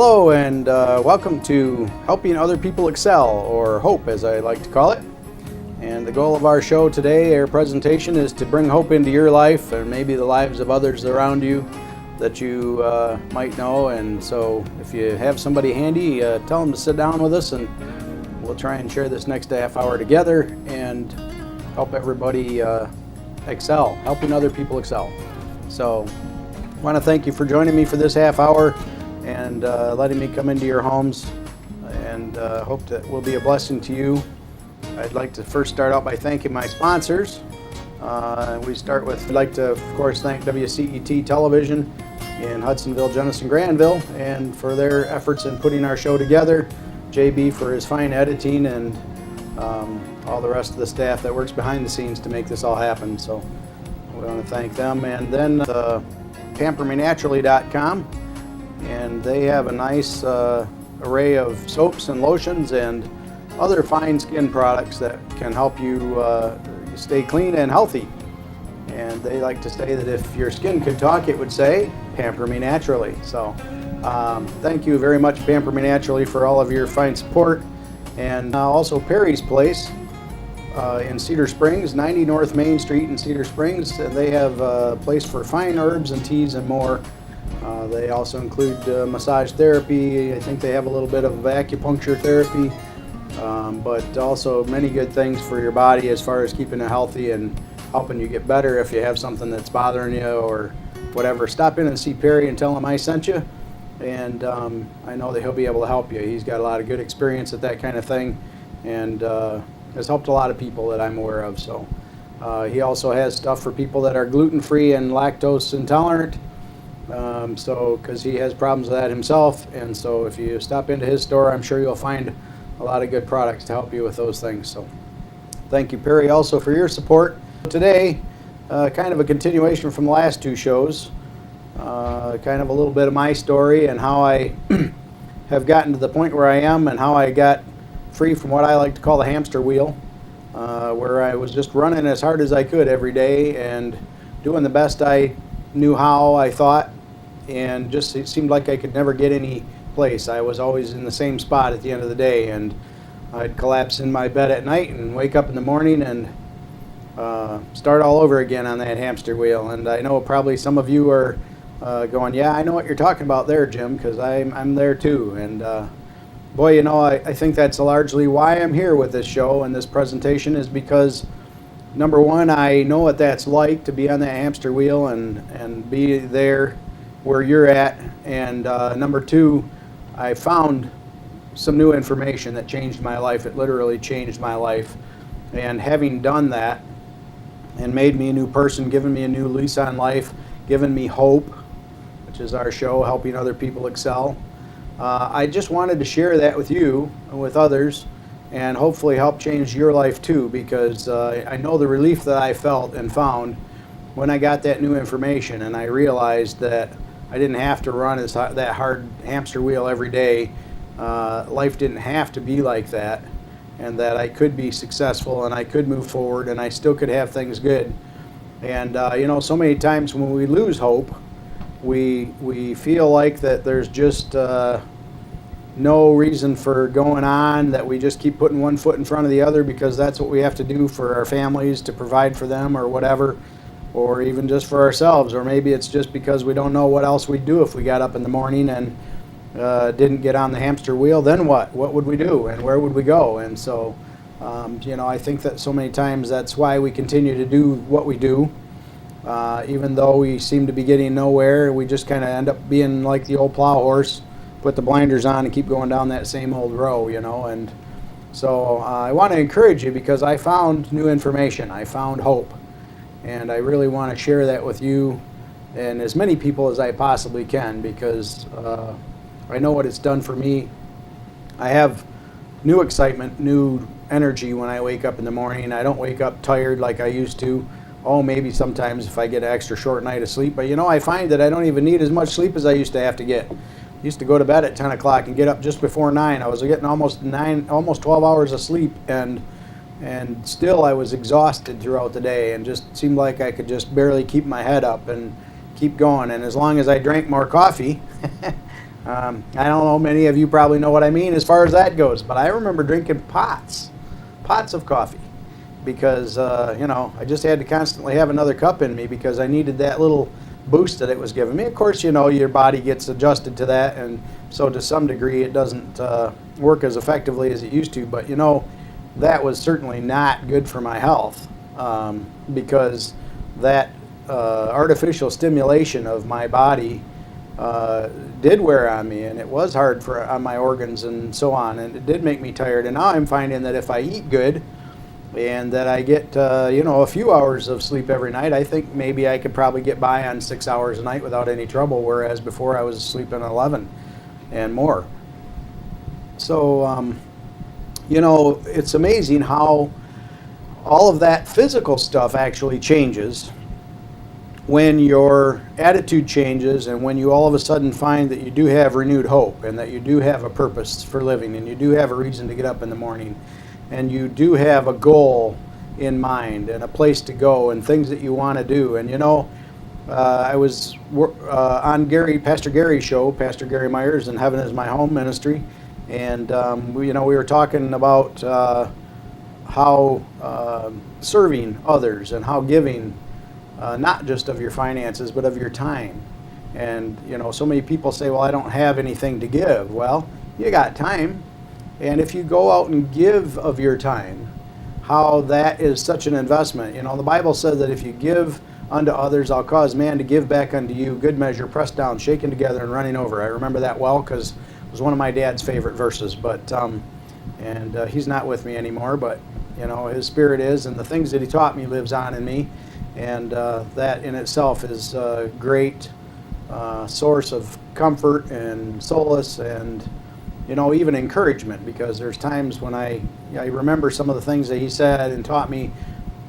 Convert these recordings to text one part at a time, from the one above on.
Hello and welcome to Helping Other People Excel, or HOPE as I like to call it. And the goal of our show today, our presentation, is to bring hope into your life and maybe the lives of others around you that you might know. And so if you have somebody handy, tell them to sit down with us and we'll try and share this next half hour together and help everybody excel, helping other people excel. So I want to thank you for joining me for this half hour and letting me come into your homes, and hope that will be a blessing to you. I'd like to first start out by thanking my sponsors. I'd like to, of course, thank WCET Television in Hudsonville, Jenison, Granville, and for their efforts in putting our show together. JB for his fine editing, and all the rest of the staff that works behind the scenes to make this all happen. So we want to thank them. And then PamperMeNaturally.com. And they have a nice array of soaps and lotions and other fine skin products that can help you stay clean and healthy. And they like to say that if your skin could talk, it would say, "Pamper me naturally." So thank you very much, Pamper Me Naturally, for all of your fine support. And also Perry's Place in Cedar Springs, 90 North Main Street in Cedar Springs. And they have a place for fine herbs and teas and more. They also include massage therapy. I think they have a little bit of acupuncture therapy, but also many good things for your body as far as keeping it healthy and helping you get better if you have something that's bothering you or whatever. Stop in and see Perry and tell him I sent you, and I know that he'll be able to help you. He's got a lot of good experience at that kind of thing, and has helped a lot of people that I'm aware of. So he also has stuff for people that are gluten-free and lactose intolerant. Because he has problems with that himself, and so if you stop into his store, I'm sure you'll find a lot of good products to help you with those things. So thank you, Perry, also for your support. Today, kind of a continuation from the last two shows, kind of a little bit of my story and how I have gotten to the point where I am and how I got free from what I like to call the hamster wheel, where I was just running as hard as I could every day and doing the best I knew how, I thought, and just it seemed like I could never get any place. I was always in the same spot at the end of the day, and I'd collapse in my bed at night and wake up in the morning and start all over again on that hamster wheel. And I know probably some of you are going, yeah, I know what you're talking about there, Jim, because I'm there too. And boy, you know, I think that's largely why I'm here with this show and this presentation, is because number one, I know what that's like to be on that hamster wheel and be there where you're at. And number two, I found some new information that changed my life. It literally changed my life. And having done that and made me a new person, given me a new lease on life, given me hope, which is our show, Helping Other People Excel, I just wanted to share that with you and with others, and hopefully help change your life too, because I know the relief that I felt and found when I got that new information, and I realized that I didn't have to run that hard hamster wheel every day. Life didn't have to be like that, and that I could be successful and I could move forward and I still could have things good. And you know, so many times when we lose hope, we feel like that there's just no reason for going on, that we just keep putting one foot in front of the other because that's what we have to do for our families, to provide for them or whatever, or even just for ourselves. Or maybe it's just because we don't know what else we'd do if we got up in the morning and didn't get on the hamster wheel. Then what would we do and where would we go? And so you know, I think that so many times that's why we continue to do what we do, even though we seem to be getting nowhere. We just kind of end up being like the old plow horse, put the blinders on and keep going down that same old row, you know. And so I want to encourage you, because I found new information. I found hope, and I really want to share that with you and as many people as I possibly can, because I know what it's done for me. I have new excitement, new energy when I wake up in the morning. I don't wake up tired like I used to. Oh, maybe sometimes if I get an extra short night of sleep, but you know, I find that I don't even need as much sleep as I used to have to get. Used to go to bed at 10 o'clock and get up just before 9. I was getting almost 12 hours of sleep, and still I was exhausted throughout the day and just seemed like I could just barely keep my head up and keep going. And as long as I drank more coffee, I don't know, many of you probably know what I mean as far as that goes, but I remember drinking pots of coffee because, I just had to constantly have another cup in me because I needed that little boost that it was giving me. Of course, your body gets adjusted to that, and so to some degree it doesn't work as effectively as it used to, but that was certainly not good for my health because that artificial stimulation of my body did wear on me, and it was hard on my organs and so on, and it did make me tired. And now I'm finding that if I eat good and that I get a few hours of sleep every night, I think maybe I could probably get by on 6 hours a night without any trouble, whereas before I was sleeping 11 and more. So it's amazing how all of that physical stuff actually changes when your attitude changes, and when you all of a sudden find that you do have renewed hope, and that you do have a purpose for living, and you do have a reason to get up in the morning, and you do have a goal in mind and a place to go and things that you want to do. And I was on Pastor Gary's show, Pastor Gary Myers, and Heaven is My Home Ministry, and we were talking about how serving others and how giving, not just of your finances, but of your time. And, so many people say, well, I don't have anything to give. Well, you got time. And if you go out and give of your time, how that is such an investment. The Bible says that if you give unto others, I'll cause man to give back unto you, good measure, pressed down, shaken together, and running over. I remember that well because it was one of my dad's favorite verses. But, he's not with me anymore, but, his spirit is, and the things that he taught me lives on in me. And that in itself is a great source of comfort and solace and, even encouragement, because there's times when I remember some of the things that he said and taught me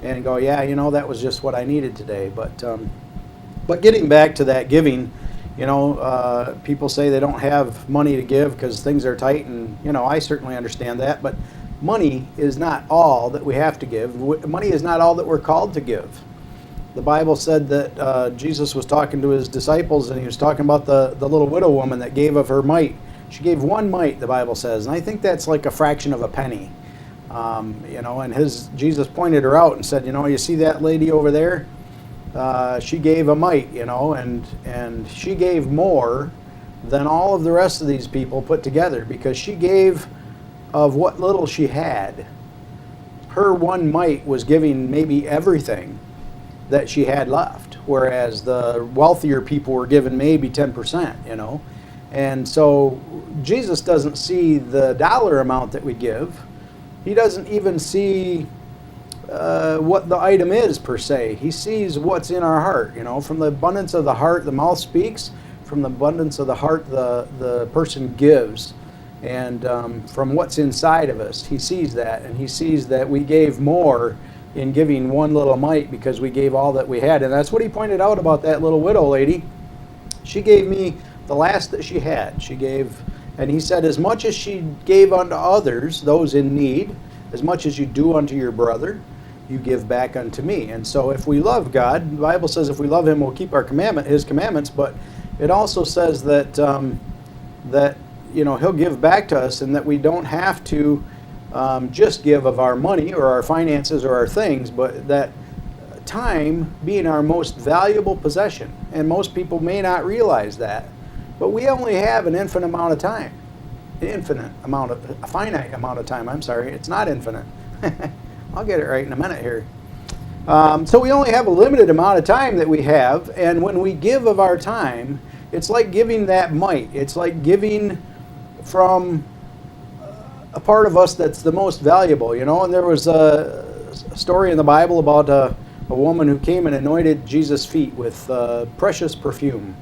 and go, yeah, that was just what I needed today. But getting back to that giving, people say they don't have money to give because things are tight, and, I certainly understand that, but money is not all that we have to give. Money is not all that we're called to give. The Bible said that Jesus was talking to his disciples, and he was talking about the little widow woman that gave of her mite. She gave 1 mite, the Bible says, and I think that's like a fraction of a penny. And Jesus pointed her out and said, you see that lady over there? She gave a mite, and she gave more than all of the rest of these people put together, because she gave of what little she had. Her 1 mite was giving maybe everything that she had left, whereas the wealthier people were given maybe 10%, And so Jesus doesn't see the dollar amount that we give. He doesn't even see what the item is per se. He sees what's in our heart, From the abundance of the heart, the mouth speaks. From the abundance of the heart, the person gives. And from what's inside of us, he sees that, and he sees that we gave more in giving 1 little mite because we gave all that we had. And that's what he pointed out about that little widow lady. She gave me the last that she had. She gave, and he said, as much as she gave unto others, those in need, as much as you do unto your brother, you give back unto me. And so if we love God, the Bible says if we love him, we'll keep his commandments, but it also says that he'll give back to us, and that we don't have to just give of our money or our finances or our things, but that time being our most valuable possession. And most people may not realize that, but we only have an infinite amount of time. A finite amount of time, I'm sorry. It's not infinite. I'll get it right in a minute here. So we only have a limited amount of time that we have, and when we give of our time, it's like giving that mite. It's like giving from a part of us that's the most valuable, And there was a story in the Bible about a woman who came and anointed Jesus' feet with precious perfume.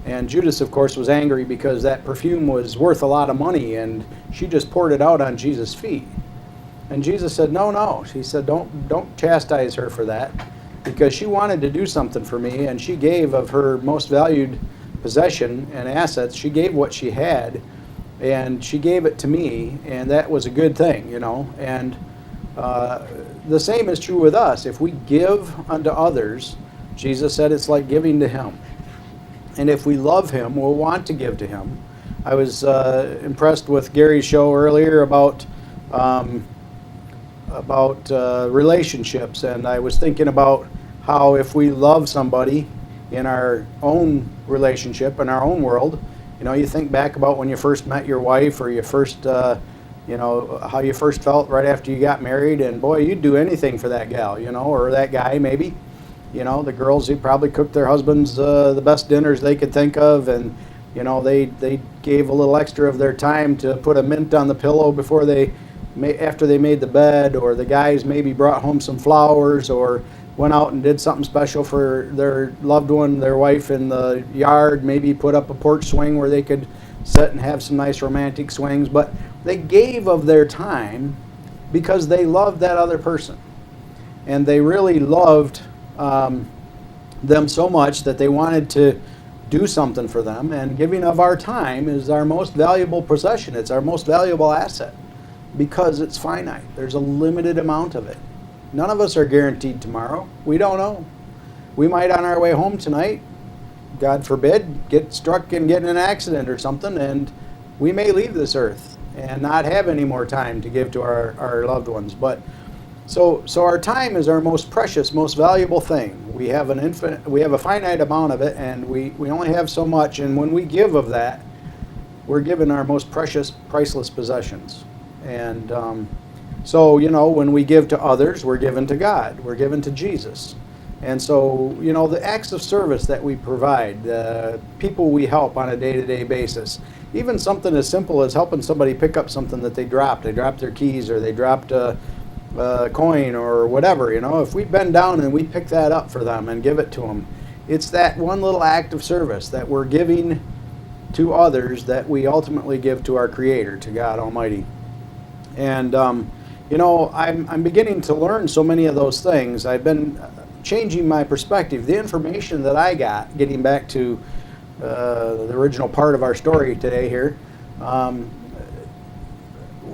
And Judas, of course, was angry because that perfume was worth a lot of money, and she just poured it out on Jesus' feet. And Jesus said, no. He said, don't chastise her for that, because she wanted to do something for me, and she gave of her most valued possession and assets. She gave what she had, and she gave it to me, and that was a good thing, And the same is true with us. If we give unto others, Jesus said it's like giving to him. And if we love him, we'll want to give to him. I was impressed with Gary's show earlier um, about relationships, and I was thinking about how if we love somebody in our own relationship, in our own world, you think back about when you first met your wife, or you first, how you first felt right after you got married, and boy, you'd do anything for that gal, or that guy maybe. The girls, they probably cooked their husbands the best dinners they could think of, and they gave a little extra of their time to put a mint on the pillow before after they made the bed, or the guys maybe brought home some flowers, or went out and did something special for their loved one, their wife, in the yard, maybe put up a porch swing where they could sit and have some nice romantic swings. But they gave of their time because they loved that other person, and they really loved them so much that they wanted to do something for them. And giving of our time is our most valuable possession. It's our most valuable asset because it's finite. There's a limited amount of it. None of us are guaranteed tomorrow. We don't know. We might, on our way home tonight, God forbid, get struck and get in an accident or something, and we may leave this earth and not have any more time to give to our loved ones. But so our time is our most precious, most valuable thing. We have a finite amount of it, and we only have so much. And when we give of that, we're given our most precious, priceless possessions. And so, when we give to others, we're given to God. We're given to Jesus. And so, the acts of service that we provide, the people we help on a day-to-day basis, even something as simple as helping somebody pick up something that they dropped. They dropped their keys, or they dropped a coin, or whatever. If we bend down and we pick that up for them and give it to them, it's that one little act of service that we're giving to others that we ultimately give to our Creator, to God Almighty. And I'm beginning to learn so many of those things. I've been changing my perspective. The information that I got, getting back to the original part of our story today here,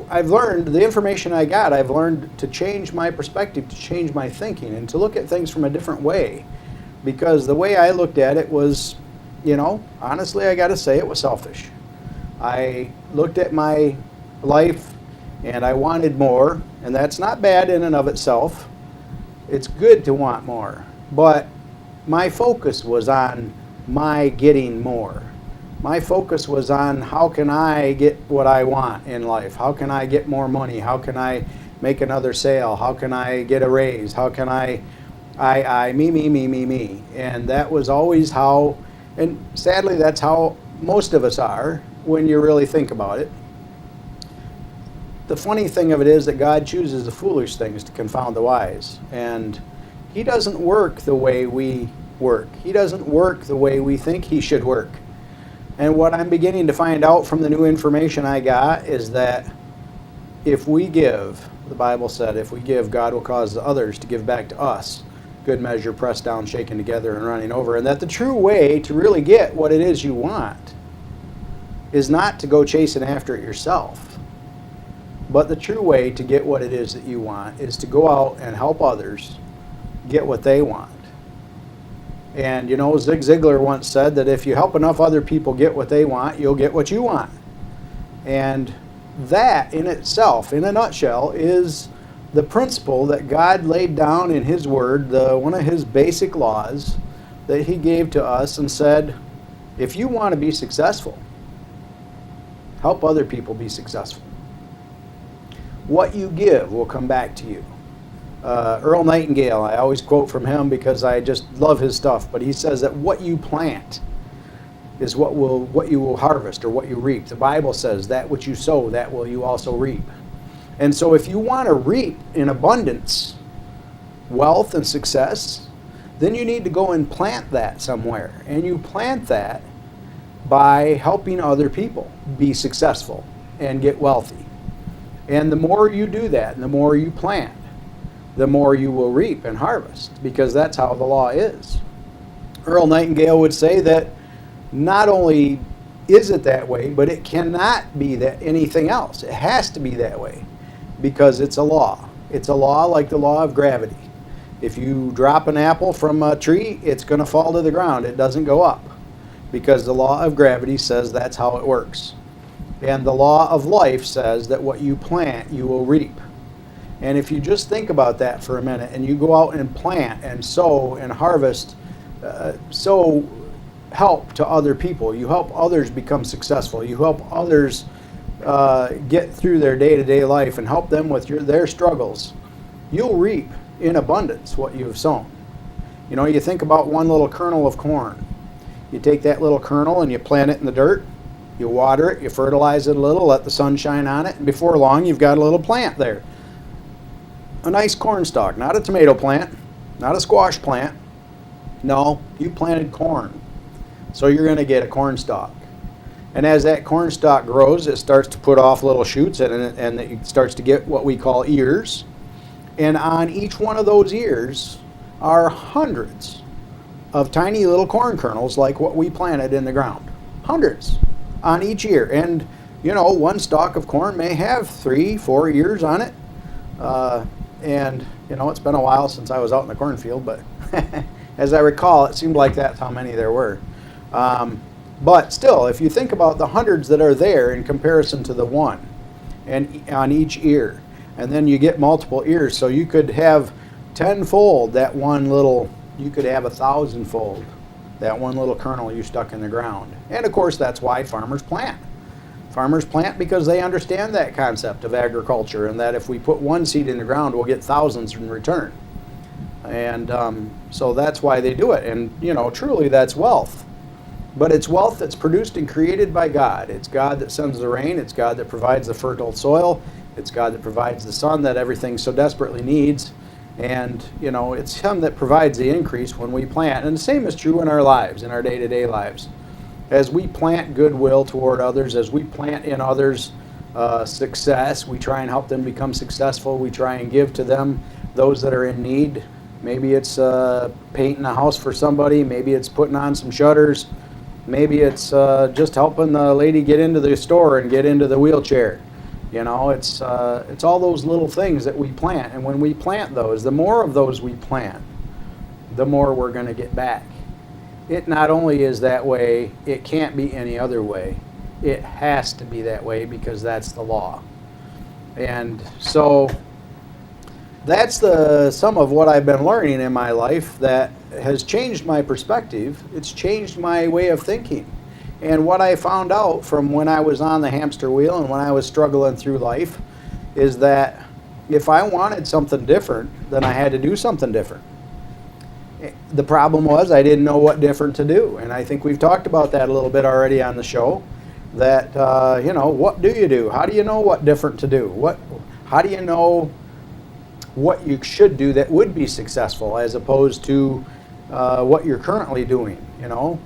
I've learned the information I've learned to change my perspective, to change my thinking, and to look at things from a different way. Because the way I looked at it was, honestly, I got to say, it was selfish. I looked at my life and I wanted more, and that's not bad in and of itself. It's good to want more, but my focus was on my getting more. My focus was on how can I get what I want in life? How can I get more money? How can I make another sale? How can I get a raise? How can I me. And that was always how, and sadly that's how most of us are when you really think about it. The funny thing of it is that God chooses the foolish things to confound the wise. And He doesn't work the way we work. He doesn't work the way we think He should work. And what I'm beginning to find out from the new information I got is that if we give, the Bible said, if we give, God will cause the others to give back to us. Good measure, pressed down, shaken together, and running over. And that the true way to really get what it is you want is not to go chasing after it yourself. But the true way to get what it is that you want is to go out and help others get what they want. And Zig Ziglar once said that if you help enough other people get what they want, you'll get what you want. And that in itself, in a nutshell, is the principle that God laid down in His Word, one of His basic laws that He gave to us, and said, if you want to be successful, help other people be successful. What you give will come back to you. Earl Nightingale, I always quote from him because I just love his stuff, but he says that what you plant is what you will harvest, or what you reap. The Bible says that which you sow, that will you also reap. And so if you want to reap in abundance wealth and success, then you need to go and plant that somewhere. And you plant that by helping other people be successful and get wealthy. And the more you do that, and the more you plant, the more you will reap and harvest, because that's how the law is. Earl Nightingale would say that not only is it that way, but it cannot be that anything else. It has to be that way because it's a law. It's a law like the law of gravity. If you drop an apple from a tree, it's going to fall to the ground. It doesn't go up. because the law of gravity says that's how it works. And the law of life says that what you plant, you will reap. And if you just think about that for a minute, and you go out and plant and sow and harvest, sow help to other people. You help others become successful. You help others get through their day-to-day life and help them with their struggles. You'll reap in abundance what you've sown. You know, you think about one little kernel of corn. You take that little kernel and you plant it in the dirt. You water it, you fertilize it a little, let the sun shine on it, and before long you've got a little plant there. A nice corn stalk, not a tomato plant, not a squash plant. No, you planted corn. So you're going to get a corn stalk. And as that corn stalk grows, it starts to put off little shoots, and it starts to get what we call ears. And on each one of those ears are hundreds of tiny little corn kernels like what we planted in the ground. Hundreds on each ear. And, you know, one stalk of corn may have 3-4 ears on it. And, you know, it's been a while since I was out in the cornfield, but as I recall, it seemed like that's how many there were. But still, if you think about the hundreds that are there in comparison to the one and on each ear, and then you get multiple ears, so you could have tenfold that one little, you could have 1,000-fold that one little kernel you stuck in the ground. And of course, that's why farmers plant. Farmers plant because they understand that concept of agriculture, and that if we put one seed in the ground, we'll get thousands in return. And so that's why they do it. And, you know, truly that's wealth. But it's wealth that's produced and created by God. It's God that sends the rain. It's God that provides the fertile soil. It's God that provides the sun that everything so desperately needs. And, you know, it's Him that provides the increase when we plant. And the same is true in our lives, in our day-to-day lives. As we plant goodwill toward others, as we plant in others success, we try and help them become successful. We try and give to them, those that are in need. Maybe it's painting a house for somebody. Maybe it's putting on some shutters. Maybe it's just helping the lady get into the store and get into the wheelchair. You know, it's all those little things that we plant. And when we plant those, the more of those we plant, the more we're going to get back. It not only is that way, it can't be any other way. It has to be that way because that's the law. And so that's some of what I've been learning in my life that has changed my perspective. It's changed my way of thinking. And what I found out from when I was on the hamster wheel and when I was struggling through life is that if I wanted something different, then I had to do something different. The problem was I didn't know what different to do. And I think we've talked about that a little bit already on the show, that, you know, what do you do? How do you know what different to do? How do you know what you should do that would be successful as opposed to what you're currently doing? You know,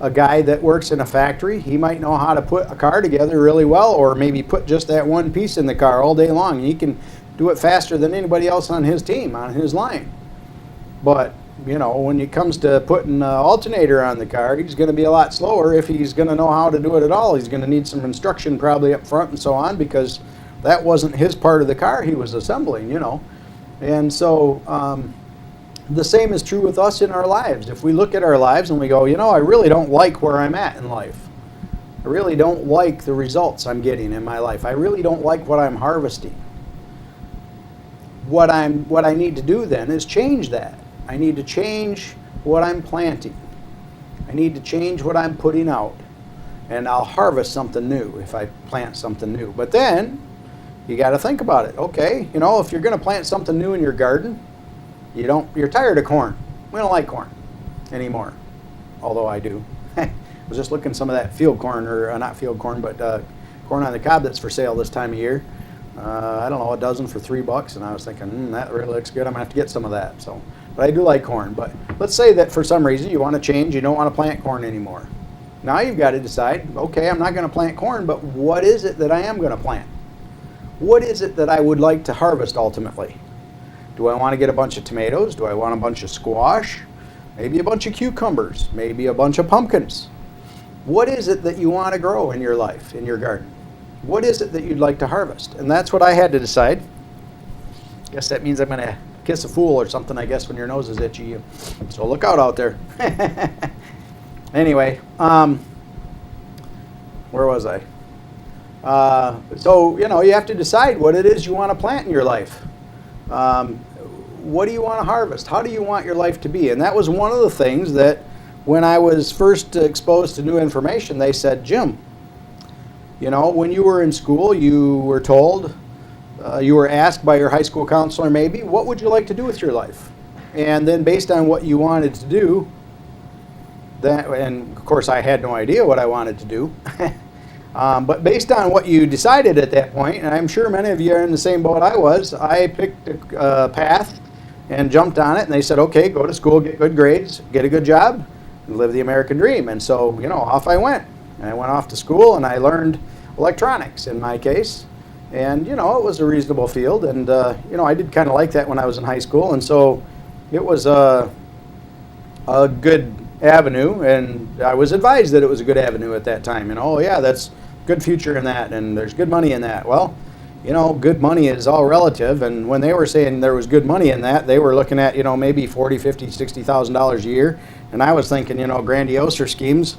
a guy that works in a factory, he might know how to put a car together really well, or maybe put just that one piece in the car all day long. He can do it faster than anybody else on his team, on his line. But, you know, when it comes to putting an alternator on the car, he's going to be a lot slower if he's going to know how to do it at all. He's going to need some instruction probably up front and so on, because that wasn't his part of the car he was assembling, you know. And so the same is true with us in our lives. If we look at our lives and we go, you know, I really don't like where I'm at in life. I really don't like the results I'm getting in my life. I really don't like what I'm harvesting. What I need to do then is change that. I need to change what I'm planting. I need to change what I'm putting out. And I'll harvest something new if I plant something new. But then you got to think about it. Okay, you know, if you're going to plant something new in your garden, you're tired of corn. We don't like corn anymore, although I do. I was just looking at some of that field corn, or not field corn, but corn on the cob that's for sale this time of year. I don't know, a dozen for $3, and I was thinking, that really looks good. I'm gonna have to get some of that. So, but I do like corn. But let's say that for some reason you want to change. You don't want to plant corn anymore. Now you've got to decide. Okay, I'm not going to plant corn, but what is it that I am going to plant? What is it that I would like to harvest ultimately? Do I want to get a bunch of tomatoes? Do I want a bunch of squash? Maybe a bunch of cucumbers? Maybe a bunch of pumpkins? What is it that you want to grow in your life, in your garden? What is it that you'd like to harvest? And that's what I had to decide. Guess that means I'm going to kiss a fool or something, I guess, when your nose is itchy. So look out there. Anyway, where was I? So, you have to decide what it is you want to plant in your life. Um, what do you want to harvest? How do you want your life to be? And that was one of the things that when I was first exposed to new information, they said, Jim, when you were in school, you were told, you were asked by your high school counselor maybe, what would you like to do with your life? And then based on what you wanted to do, and of course I had no idea what I wanted to do, but based on what you decided at that point, and I'm sure many of you are in the same boat I was, I picked a path and jumped on it, and they said, okay, go to school, get good grades, get a good job, and live the American dream. And so, off I went. And I went off to school, and I learned electronics in my case. And, it was a reasonable field, and, I did kind of like that when I was in high school, and so it was a good avenue, and I was advised that it was a good avenue at that time. Oh yeah, that's good future in that, and there's good money in that. Well, good money is all relative, and when they were saying there was good money in that, they were looking at, maybe $40,000, $50,000, $60,000 a year, and I was thinking, grandioser schemes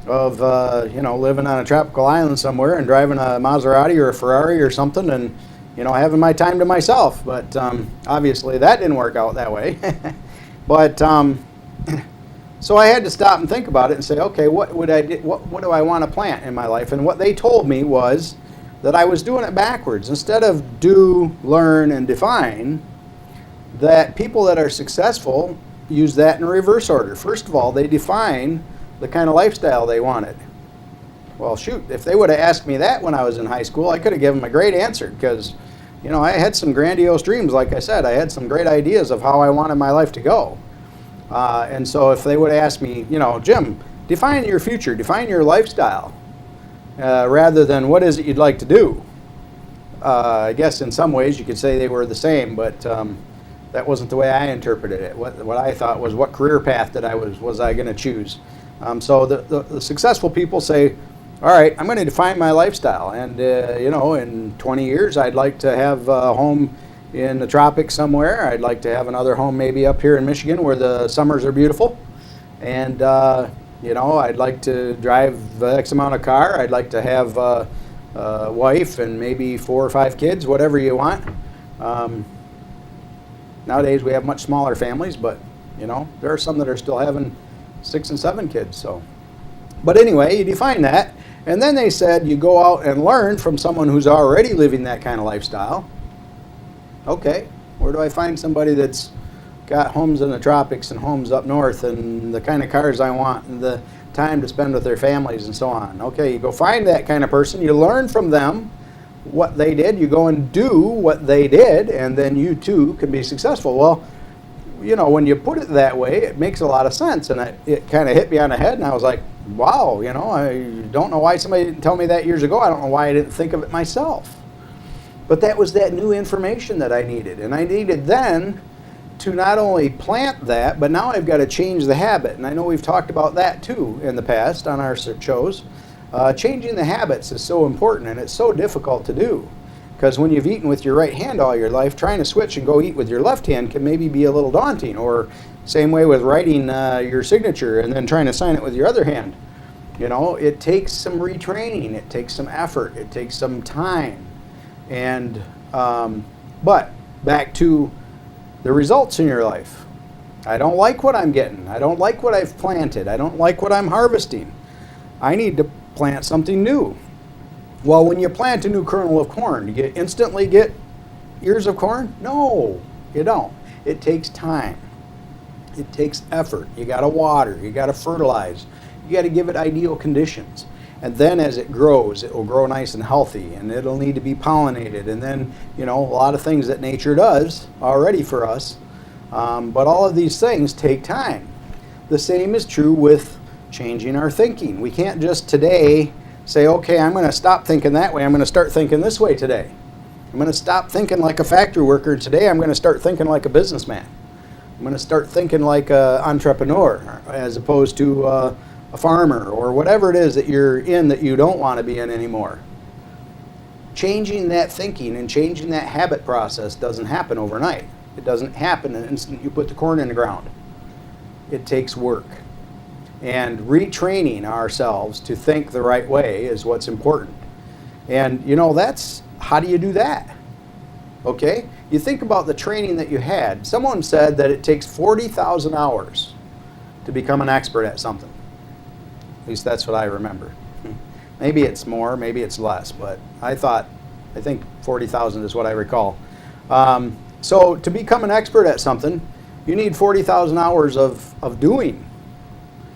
of, living on a tropical island somewhere and driving a Maserati or a Ferrari or something, and, having my time to myself. But obviously that didn't work out that way. But so I had to stop and think about it and say, okay, what do I want to plant in my life? And what they told me was that I was doing it backwards. Instead of do, learn, and define, that people that are successful use that in reverse order. First of all, they define the kind of lifestyle they wanted. Well, shoot, if they would have asked me that when I was in high school, I could have given them a great answer because, I had some grandiose dreams. Like I said, I had some great ideas of how I wanted my life to go. And so if they would have asked me, Jim, define your future, define your lifestyle, rather than what is it you'd like to do. I guess in some ways you could say they were the same, but that wasn't the way I interpreted it. What I thought was, what career path was I going to choose? So the successful people say, all right, I'm going to define my lifestyle, and in 20 years I'd like to have a home in the tropics somewhere. I'd like to have another home maybe up here in Michigan where the summers are beautiful. And, I'd like to drive X amount of car. I'd like to have a wife and maybe 4 or 5 kids, whatever you want. Nowadays we have much smaller families, but, there are some that are still having 6 and 7 kids. So, but anyway, you define that. And then they said you go out and learn from someone who's already living that kind of lifestyle. Okay, where do I find somebody that's got homes in the tropics and homes up north and the kind of cars I want and the time to spend with their families and so on? Okay, you go find that kind of person, you learn from them what they did, you go and do what they did, and then you too can be successful. Well, when you put it that way, it makes a lot of sense, and it kind of hit me on the head, and I was like, wow, I don't know why somebody didn't tell me that years ago. I don't know why I didn't think of it myself. But that was that new information that I needed. And I needed then to not only plant that, but now I've got to change the habit. And I know we've talked about that too in the past on our shows. Changing the habits is so important, and it's so difficult to do. Because when you've eaten with your right hand all your life, trying to switch and go eat with your left hand can maybe be a little daunting. Or same way with writing your signature and then trying to sign it with your other hand. It takes some retraining. It takes some effort. It takes some time. And but back to the results in your life. I don't like what I'm getting. I don't like what I've planted. I don't like what I'm harvesting. I need to plant something new. Well, when you plant a new kernel of corn, do you instantly get ears of corn? No, you don't. It takes time. It takes effort. You got to water. You got to fertilize. You got to give it ideal conditions. And then as it grows, it will grow nice and healthy, and it'll need to be pollinated. And then, a lot of things that nature does already for us. But all of these things take time. The same is true with changing our thinking. We can't just today say, okay, I'm going to stop thinking that way. I'm going to start thinking this way today. I'm going to stop thinking like a factory worker today. I'm going to start thinking like a businessman. I'm going to start thinking like an entrepreneur as opposed to a farmer or whatever it is that you're in that you don't want to be in anymore. Changing that thinking and changing that habit process doesn't happen overnight. It doesn't happen the instant you put the corn in the ground. It takes work. And retraining ourselves to think the right way is what's important. And you know, that's, how do you do that? Okay, you think about the training that you had. Someone said that it takes 40,000 hours to become an expert at something. At least that's what I remember. Maybe it's more, maybe it's less, but I think 40,000 is what I recall. So to become an expert at something, you need 40,000 hours of doing.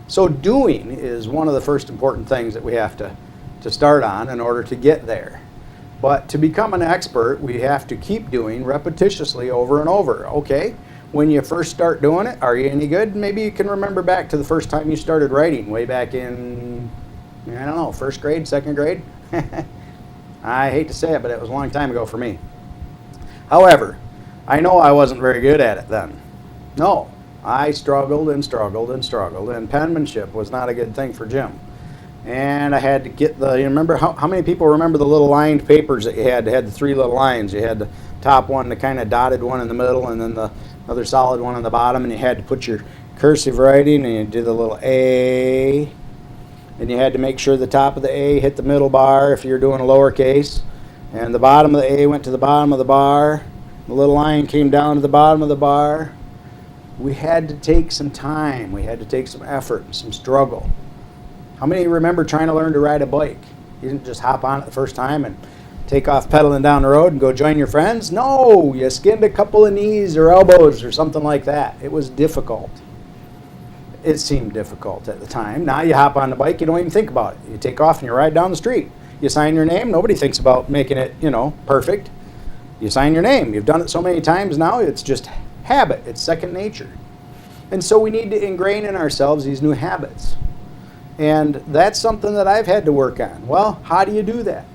So doing is one of the first important things that we have to start on in order to get there. But to become an expert, we have to keep doing repetitiously over and over. Okay, when you first start doing it, are you any good? Maybe you can remember back to the first time you started writing, way back in, I don't know, first grade, second grade? I hate to say it, but it was a long time ago for me. However, I know I wasn't very good at it then. No, I struggled and struggled and struggled, and penmanship was not a good thing for Jim. And I had to get you remember, how many people remember the little lined papers that you had? They had the three little lines. You had the top one, the kind of dotted one in the middle, and then the other solid one on the bottom, and you had to put your cursive writing, and you did the little A, and you had to make sure the top of the A hit the middle bar if you're doing a lowercase, and the bottom of the A went to the bottom of the bar, the little line came down to the bottom of the bar. We had to take some time, we had to take some effort, some struggle. How many remember trying to learn to ride a bike? You didn't just hop on it the first time and take off pedaling down the road and go join your friends? No, you skinned a couple of knees or elbows or something like that. It was difficult. It seemed difficult at the time. Now you hop on the bike, you don't even think about it. You take off and you ride down the street. You sign your name, nobody thinks about making it, perfect. You sign your name. You've done it so many times now, it's just habit. It's second nature. And so we need to ingrain in ourselves these new habits. And that's something that I've had to work on. Well, how do you do that?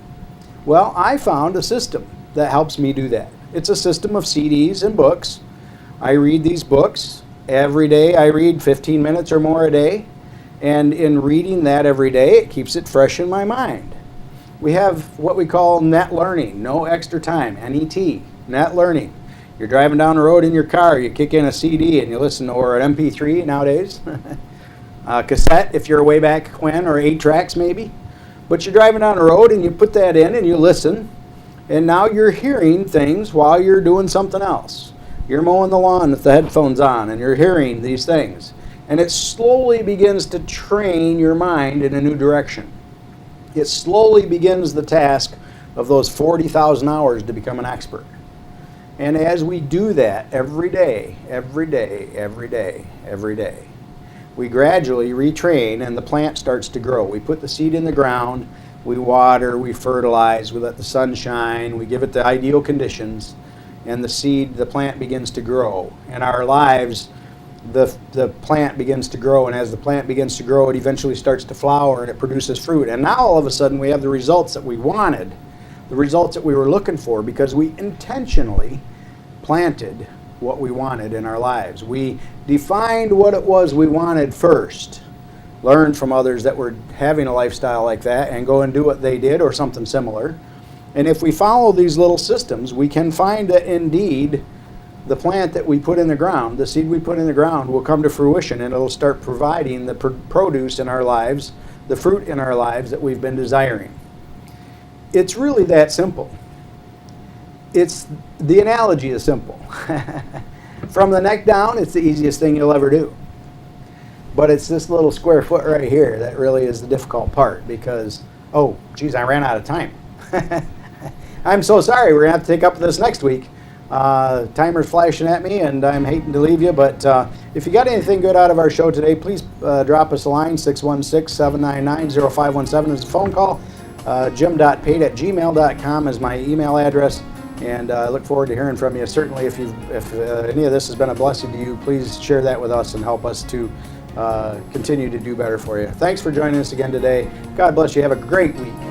Well, I found a system that helps me do that. It's a system of CDs and books. I read these books every day. I read 15 minutes or more a day. And in reading that every day, it keeps it fresh in my mind. We have what we call net learning, no extra time, NET, net learning. You're driving down the road in your car, you kick in a CD and you listen, or an MP3 nowadays. Cassette, if you're way back when, or 8 tracks maybe. But you're driving down the road and you put that in and you listen, and now you're hearing things while you're doing something else. You're mowing the lawn with the headphones on and you're hearing these things. And it slowly begins to train your mind in a new direction. It slowly begins the task of those 40,000 hours to become an expert. And as we do that every day, every day, every day, every day, we gradually retrain and the plant starts to grow. We put the seed in the ground, we water, we fertilize, we let the sun shine, we give it the ideal conditions, and the plant begins to grow. In our lives, the plant begins to grow, and as the plant begins to grow, it eventually starts to flower and it produces fruit. And now all of a sudden we have the results that we wanted, the results that we were looking for, because we intentionally planted what we wanted in our lives. We defined what it was we wanted first, learned from others that were having a lifestyle like that, and go and do what they did or something similar. And if we follow these little systems, we can find that indeed the plant that we put in the ground, the seed we put in the ground, will come to fruition, and it'll start providing the produce in our lives, the fruit in our lives that we've been desiring. It's really that simple. The analogy is simple. From the neck down, it's the easiest thing you'll ever do. But it's this little square foot right here that really is the difficult part, because, oh, geez, I ran out of time. I'm so sorry. We're going to have to take up this next week. Timer's flashing at me, and I'm hating to leave you, but if you got anything good out of our show today, please drop us a line. 616-799-0517 is a phone call. jim.pate@gmail.com is my email address, and I look forward to hearing from you. Certainly, if any of this has been a blessing to you, please share that with us and help us to continue to do better for you. Thanks for joining us again today. God bless you. Have a great week.